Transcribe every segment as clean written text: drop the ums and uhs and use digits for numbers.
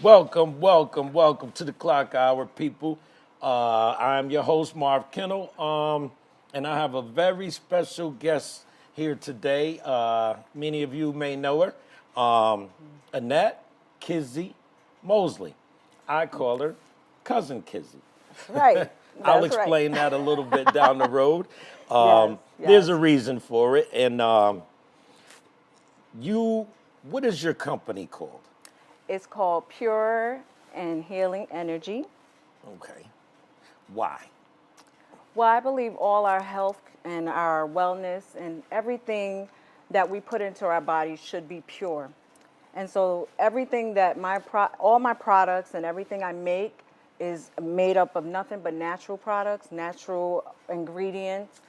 Welcome to the Clock Hour, people. I'm your host, Marv Kennel, and I have a very special guest here today. Many of you may know her, Annette, Kizzy, Mosley. I call her Cousin Kizzy. Right. I'll That's right. explain that a little bit down the road. Yes, There's yes. a reason for it, and what is your company called? It's called Pure and Healing Energy. Okay. Why? Well, I believe all our health and our wellness and everything that we put into our bodies should be pure. And so everything that all my products and everything I make is made up of nothing but natural products, natural ingredients,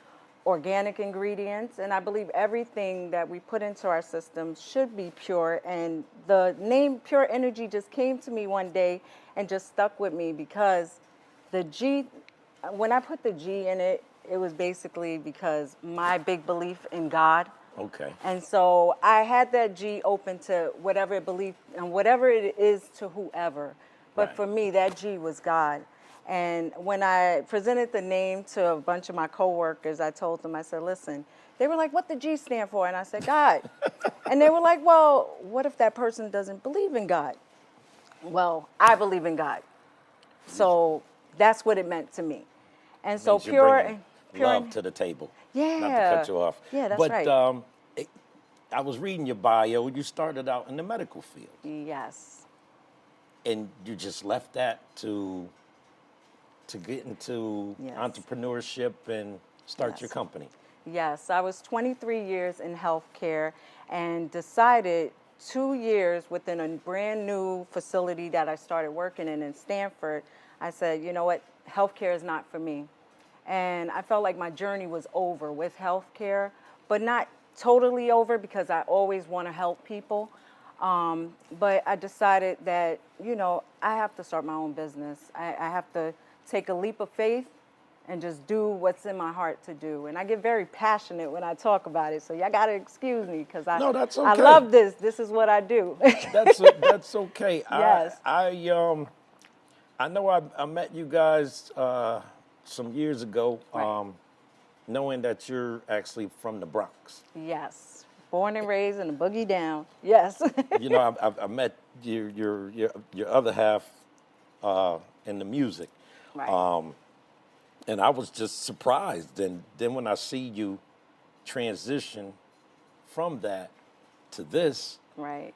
organic ingredients, and I believe everything that we put into our system should be pure. And the name Pure Energy just came to me one day and just stuck with me because the G, when I put the G in it, it was basically because my big belief in God. Okay. And so I had that G open to whatever belief and whatever it is to whoever. But Right. for me, that G was God. And when I presented the name to a bunch of my coworkers, I told them, I said, listen, they were like, what the G stand for? And I said, God. And they were like, well, what if that person doesn't believe in God? Well, I believe in God. So that's what it meant to me. And so Means you're bringing love to the table. Not to yeah, cut you off. yeah, that's But right. I was reading your bio. You started out in the medical field, Yes. and you just left that to get into Yes. entrepreneurship and start your Yes. company. Yes, I was 23 years in healthcare and decided 2 years within a brand new facility that I started working in Stanford. I said, you know what, healthcare is not for me. And I felt like my journey was over with healthcare, but not totally over because I always want to help people. But I decided that, I have to start my own business. I have to take a leap of faith and just do what's in my heart to do. And I get very passionate when I talk about it. So y'all got to excuse me because No, that's I okay. love this. This is what I do. That's okay. Yes. I know I met you guys some years ago, Right. knowing that you're actually from the Bronx. Yes. Born and raised in the boogie down. Yes. I met your other half in the music, Right. and I was just surprised. And then when I see you transition from that to this, Right.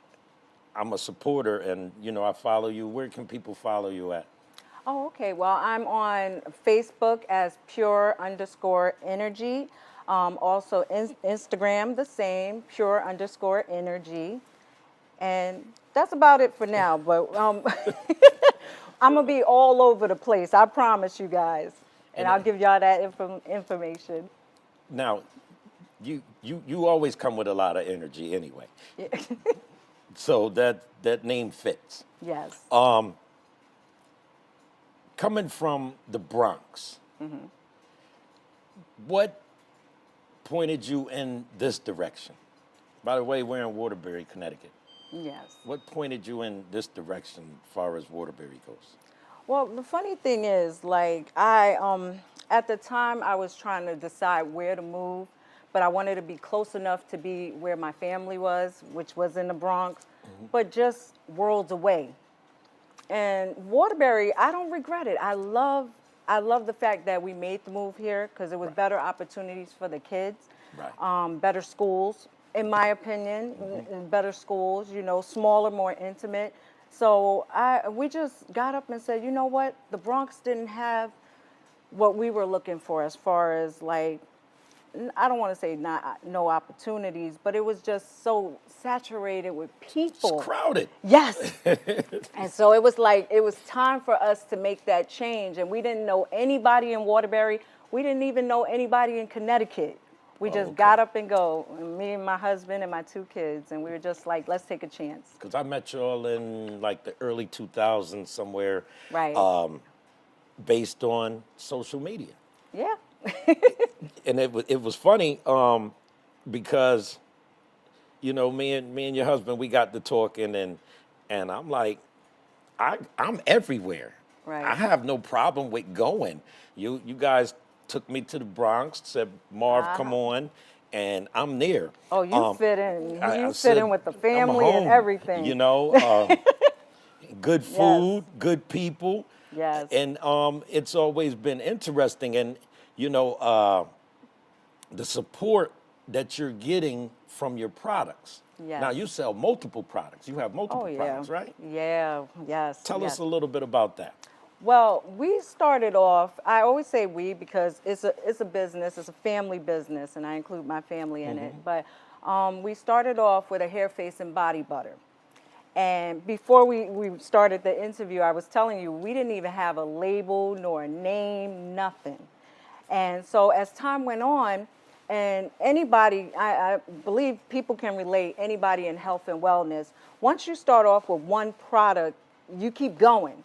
I'm a supporter, and I follow you. Where can people follow you at? Oh, okay. Well, I'm on Facebook as pure_energy. Also, Instagram, the same, pure_energy. And that's about it for now. But I'm going to be all over the place. I promise you guys. And And I'll give y'all that information. now, you always come with a lot of energy anyway, Yeah. so that name fits. Yes. Coming from the Bronx, what pointed you in this direction? By the way, we're in Waterbury, Connecticut. Yes. What pointed you in this direction as far as Waterbury goes? Well, the funny thing is, like, at the time I was trying to decide where to move, but I wanted to be close enough to be where my family was, which was in the Bronx, but just worlds away. And Waterbury, I don't regret it. I love the fact that we made the move here because it was better opportunities for the kids, Right. better schools, in my opinion, better schools, smaller, more intimate. So we just got up and said, you know what? The Bronx didn't have what we were looking for as far as like, I don't want to say not no opportunities, but it was just so saturated with It's people. crowded. Yes. And so it was like, it was time for us to make that change. And we didn't know anybody in Waterbury. We didn't even know anybody in Connecticut. We just okay. got up and go, me and my husband and my 2 kids. And we were just like, let's take a chance. Because I met you all in like the early 2000s somewhere, Right. based on social media. Yeah. And it was funny because me and your husband, we got to talking, and I'm like, I'm everywhere. Right. I have no problem with going. You guys took me to the Bronx, said, Marv, come on, and I'm there. Oh, you fit in. I You fit said, in with the I'm family and home. everything. Good Yes. food, good people. Yes. And it's always been interesting. And, the support that you're getting from your products. Yes. Now, you sell multiple products. You have multiple Oh, yeah. products, right? Yeah. Yes. Tell yes. us a little bit about that. Well, we started off, I always say we because it's a business, it's a family business, and I include my family in it. But we started off with a hair, face, and body butter. And before we started the interview, I was telling you, we didn't even have a label nor a name, nothing. And so as time went on, and anybody, I believe people can relate, anybody in health and wellness, once you start off with one product, you keep going.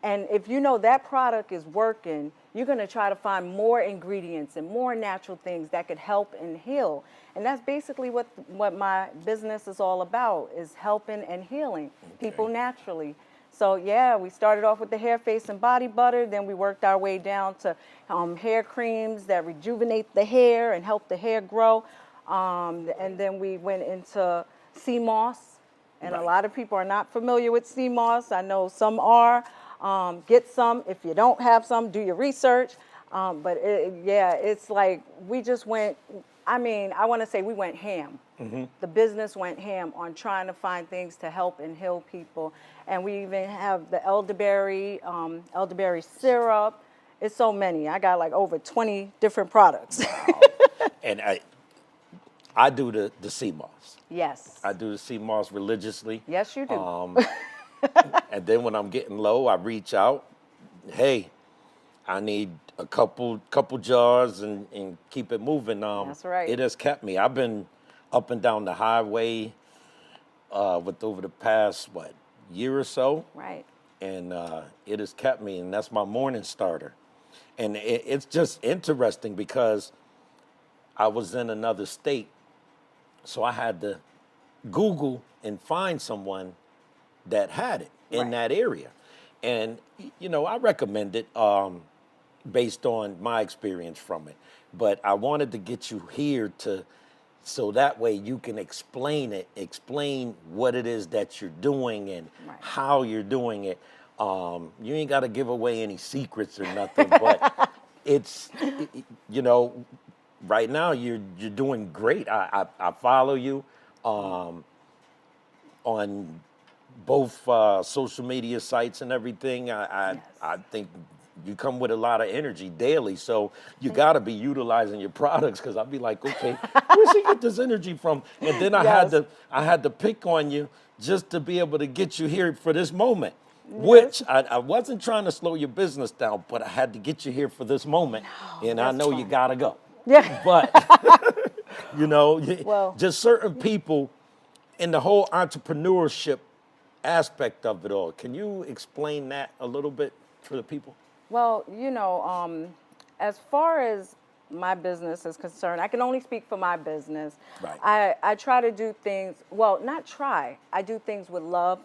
And if you know that product is working, you're going to try to find more ingredients and more natural things that could help and heal. And that's basically what my business is all about, is helping and healing people naturally. So yeah, we started off with the hair, face, and body butter. Then we worked our way down to hair creams that rejuvenate the hair and help the hair grow. And then we went into sea moss. And a lot of people are not familiar with sea moss. I know some are. Get some. If you don't have some, do your research. But it's like we just went, I want to say we went ham. The business went ham on trying to find things to help and heal people. And we even have the elderberry syrup. It's so many. I got like over 20 different products. Wow. And I do the sea moss. Yes. I do the sea moss religiously. Yes, you do. And then when I'm getting low, I reach out. Hey, I need a couple jars and keep it moving. That's right. It has kept me. I've been up and down the highway with over the past, year or so. Right. And it has kept me, and that's my morning starter. And it's just interesting because I was in another state, so I had to Google and find someone that had it in that area. And, I recommend it based on my experience from it. But I wanted to get you here so that way you can explain what it is that you're doing and how you're doing it. You ain't got to give away any secrets or nothing, but right now you're doing great. I follow you on both social media sites and everything. I think you come with a lot of energy daily, so you got to be utilizing your products. Because I'd be like, okay, where's she get this energy from? And then I had to pick on you just to be able to get you here for this moment. Which I wasn't trying to slow your business down, but I had to get you here for this moment. And I know you gotta go. Yeah. But Well, just certain people in the whole entrepreneurship aspect of it all. Can you explain that a little bit for the people? Well, as far as my business is concerned, I can only speak for my business. Right. I try to do things, well, not try. I do things with love,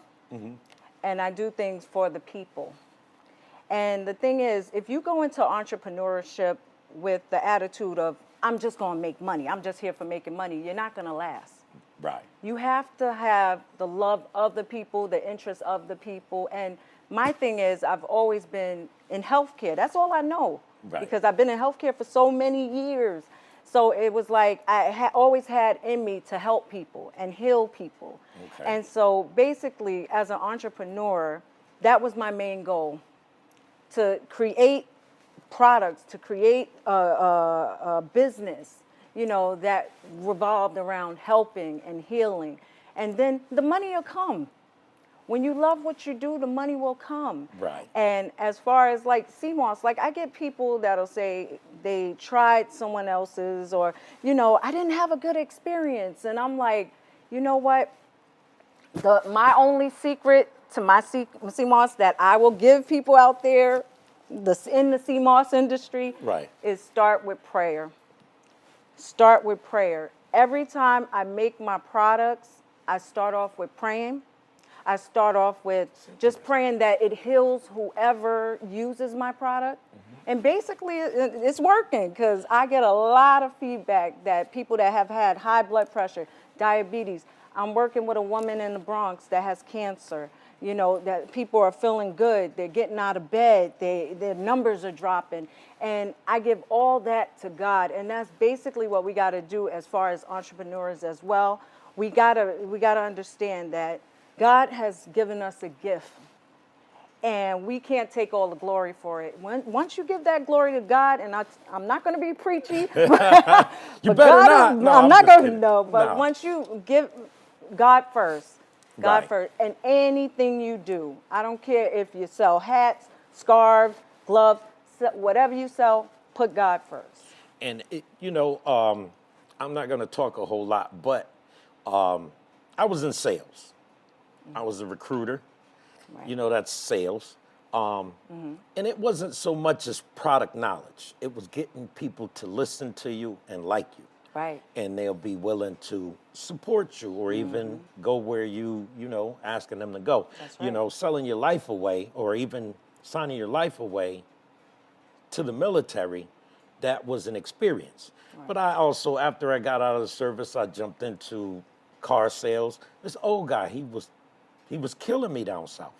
and I do things for the people. And the thing is, if you go into entrepreneurship with the attitude of, I'm just going to make money, I'm just here for making money, you're not going to last. Right. You have to have the love of the people, the interest of the people. And my thing is, I've always been in healthcare. That's all I know. Right. Because I've been in healthcare for so many years. So it was like I always had in me to help people and heal people. Okay. And so basically, as an entrepreneur, that was my main goal, to create products, to create a business, that revolved around helping and healing. And then the money will come. When you love what you do, the money will come. Right. And as far as like CMOS, like I get people that'll say they tried someone else's or, I didn't have a good experience. And I'm like, you know what? My only secret to my CMOS that I will give people out there in the CMOS industry is start with prayer. Start with prayer. Every time I make my products, I start off with praying. I start off with just praying that it heals whoever uses my product. And basically, it's working because I get a lot of feedback that people that have had high blood pressure, diabetes. I'm working with a woman in the Bronx that has cancer. You know, that people are feeling good. They're getting out of bed. Their numbers are dropping. And I give all that to God. And that's basically what we got to do as far as entrepreneurs as well. We gotta understand that God has given us a gift. And we can't take all the glory for it. Once you give that glory to God, and I'm not going to be preachy. You but better God not. No, I'm not just going to kidding. know. But No. once you give God first, Right. and anything you do, I don't care if you sell hats, scarves, gloves, whatever you sell, put God first. And, I'm not going to talk a whole lot, but I was in sales. I was a recruiter. Right. You know, that's sales. And it wasn't so much as product knowledge. It was getting people to listen to you and like you. Right. And they'll be willing to support you or even go where asking them to go. That's You right. know, selling your life away or even signing your life away to the military, that was an experience. Right. But I also, after I got out of the service, I jumped into car sales. This old guy, he was killing me down south.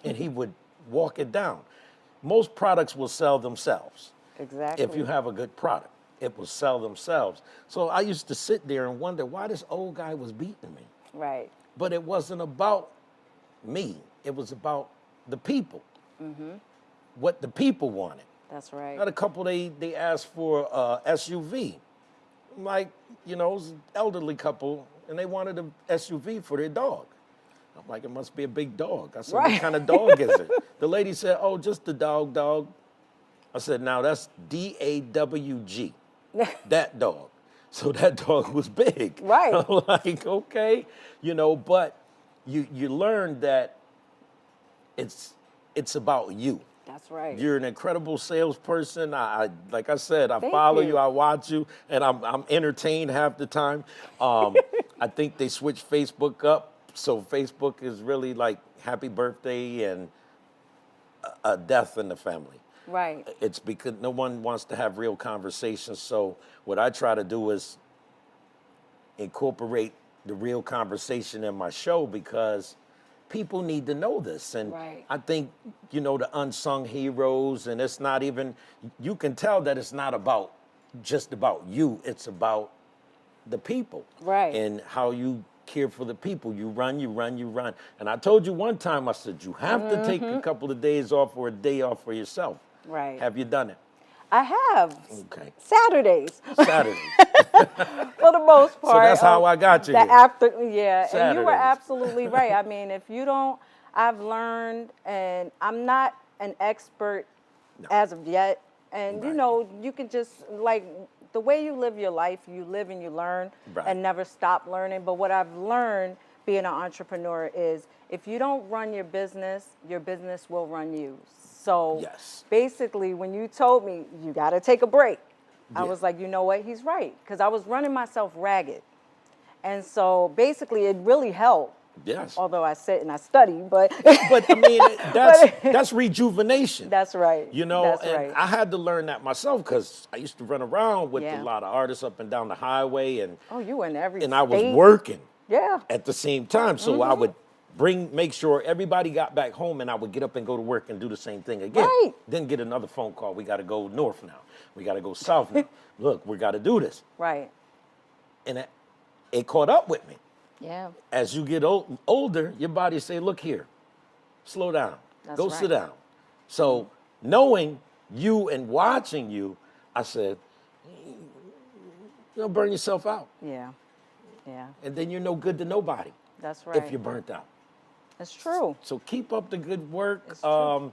And he would walk it down. Most products will sell themselves. Exactly. If you have a good product, it will sell themselves. So I used to sit there and wonder why this old guy was beating me. Right. But it wasn't about me. It was about the people. What the people wanted. That's right. I had a couple, they asked for SUV. Like, it was an elderly couple, and they wanted an SUV for their dog. I'm like, it must be a big dog. I said, Right. What kind of dog is it? The lady said, oh, just the dog. I said, now that's DAWG, that dog. So that dog was big. Right. I'm like, okay, but you learn that it's about you. That's right. You're an incredible salesperson. Like I said, I Thank follow you. you, I watch you, and I'm entertained half the time. I think they switched Facebook up, so Facebook is really like happy birthday and a death in the family. Right. It's because no one wants to have real conversations. So what I try to do is incorporate the real conversation in my show because people need to know this. And Right. I think, the unsung heroes, and it's not even, you can tell that it's not just about you. It's about the people. Right. And how you care for the people. You run. And I told you one time, I said, you have to take a couple of days off or a day off for yourself. Right. Have you done it? I have. Okay. Saturdays. Saturday. For the most part. So that's how I got you the here. after, yeah. And you were Saturdays. absolutely right. I mean, if you don't, I've learned, and I'm not an expert as of yet. And, Right. you can just, like, the way you live your life, you live and you learn Right. and never stop learning. But what I've learned being an entrepreneur is if you don't run your business will run you. So Yes. basically, when you told me you got to take a break, I Yeah. was like, you know what? He's right. Because I was running myself ragged. And so basically, it really helped. Yes. Although I sit and I study, but But I mean, that's rejuvenation. that's right. That's and right. I had to learn that myself because I used to run around with Yeah. a lot of artists up and down the highway, and Oh, you were in every I was state. working Yeah. at the same time. So I would make sure everybody got back home, and I would get up and go to work and do the same thing again. Right. Then get another phone call. We got to go north now. We got to go south now. Look, we got to do this. Right. And it caught up with me. Yeah. As you get older, your body say, look here, slow down, That's go right. sit down. So knowing you and watching you, I said, you'll burn yourself out. Yeah. Yeah. And then you're no good to nobody That's right. if you're burnt out. It's true. So keep up the good work. It's true.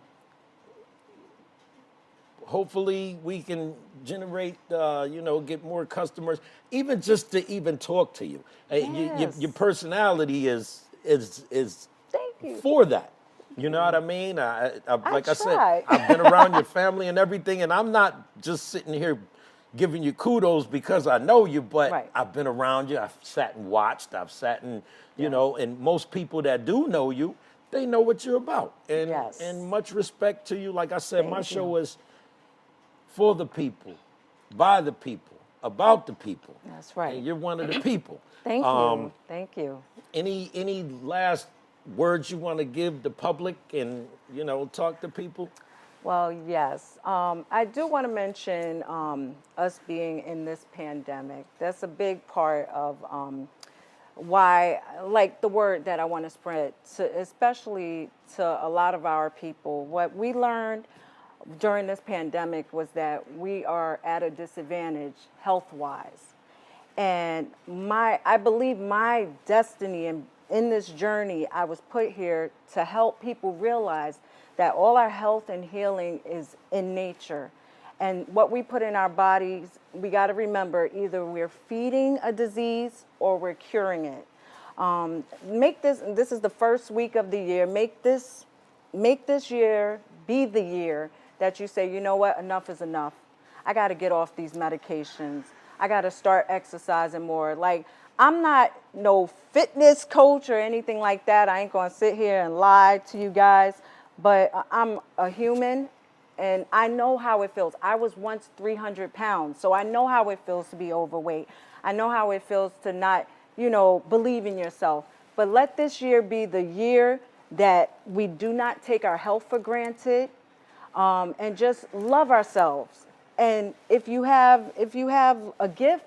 Hopefully we can generate, get more customers, even just to even talk to you. Yes. Your personality is Thank you. for that. You know what I mean? Like I said, try. I've been around your family and everything, and I'm not just sitting here, giving you kudos because I know you, but Right. I've been around you. I've sat and watched. I've sat and, you know, and most people that do know you, they know what you're about. And, Yes. and much respect to you. Like I said, my Thank show you. is for the people, by the people, about the people. That's right. And you're one of the people. Thank you. Thank you. Any last words you want to give the public and, you know, talk to people? Well, yes. I do want to mention us being in this pandemic. That's a big part of why, like the word that I want to spread, to, especially to a lot of our people. What we learned during this pandemic was that we are at a disadvantage health-wise. And I believe my destiny in this journey, I was put here to help people realize that all our health and healing is in nature. And what we put in our bodies, we got to remember either we're feeding a disease or we're curing it. This is the first week of the year, make this year be the year that you say, you know what, enough is enough. I got to get off these medications. I got to start exercising more. Like, I'm not no fitness coach or anything like that. I ain't going to sit here and lie to you guys, but I'm a human and I know how it feels. I was once 300 pounds, so I know how it feels to be overweight. I know how it feels to not, you know, believe in yourself. But let this year be the year that we do not take our health for granted, and just love ourselves. And if you have a gift,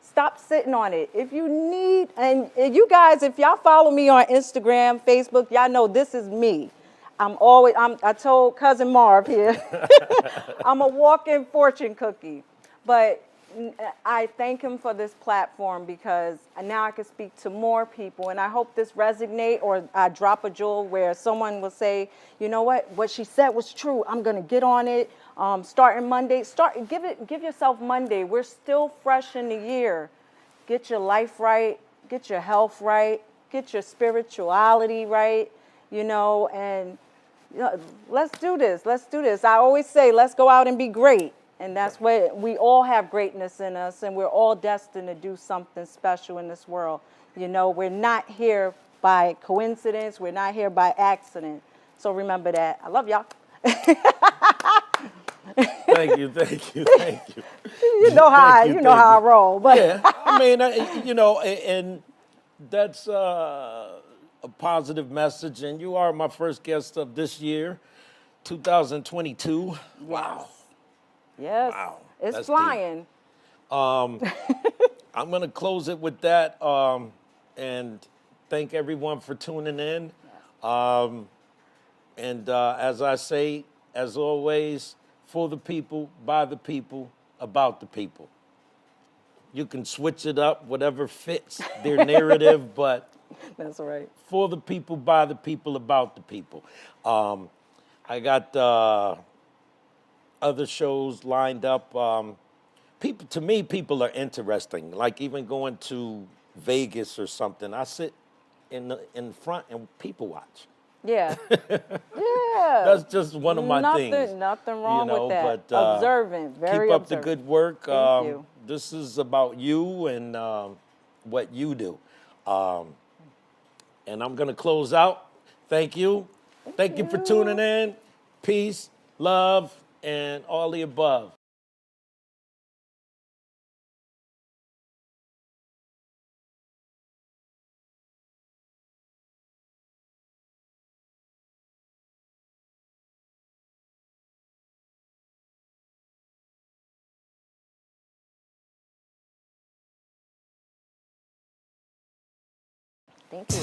stop sitting on it. If you need, and you guys, if y'all follow me on Instagram, Facebook, y'all know this is me. I told cousin Marv here, I'm a walking fortune cookie. But I thank him for this platform because now I can speak to more people, and I hope this resonate, or I drop a jewel where someone will say, you know what she said was true. I'm gonna get on it. Starting Monday, give yourself Monday. We're still fresh in the year. Get your life right, get your health right, get your spirituality right, you know, and you know, let's do this. Let's do this. I always say, let's go out and be great. And that's what we all have greatness in us, and we're all destined to do something special in this world. You know, we're not here by coincidence. We're not here by accident. So remember that. I love y'all. Thank you, thank you, thank you. You know how I roll. But Yeah, I mean, you know, and that's a positive message. And you are my first guest of this year, 2022. Wow. Yes, Wow, it's that's flying. I'm going to close it with that, and thank everyone for tuning in. And as I say, as always, for the people, by the people, about the people. You can switch it up, whatever fits their narrative, but That's right. for the people, by the people, about the people. I got other shows lined up. To me, people are interesting. Like even going to Vegas or something, I sit in front and people watch. Yeah. Yeah. That's just one of my things. Nothing wrong with that. But, Observant, very keep up observant. the good work. Thank you. This is about you and what you do. And I'm going to close out. Thank you. Thank you for tuning in. Peace, love, and all the above. Thank you.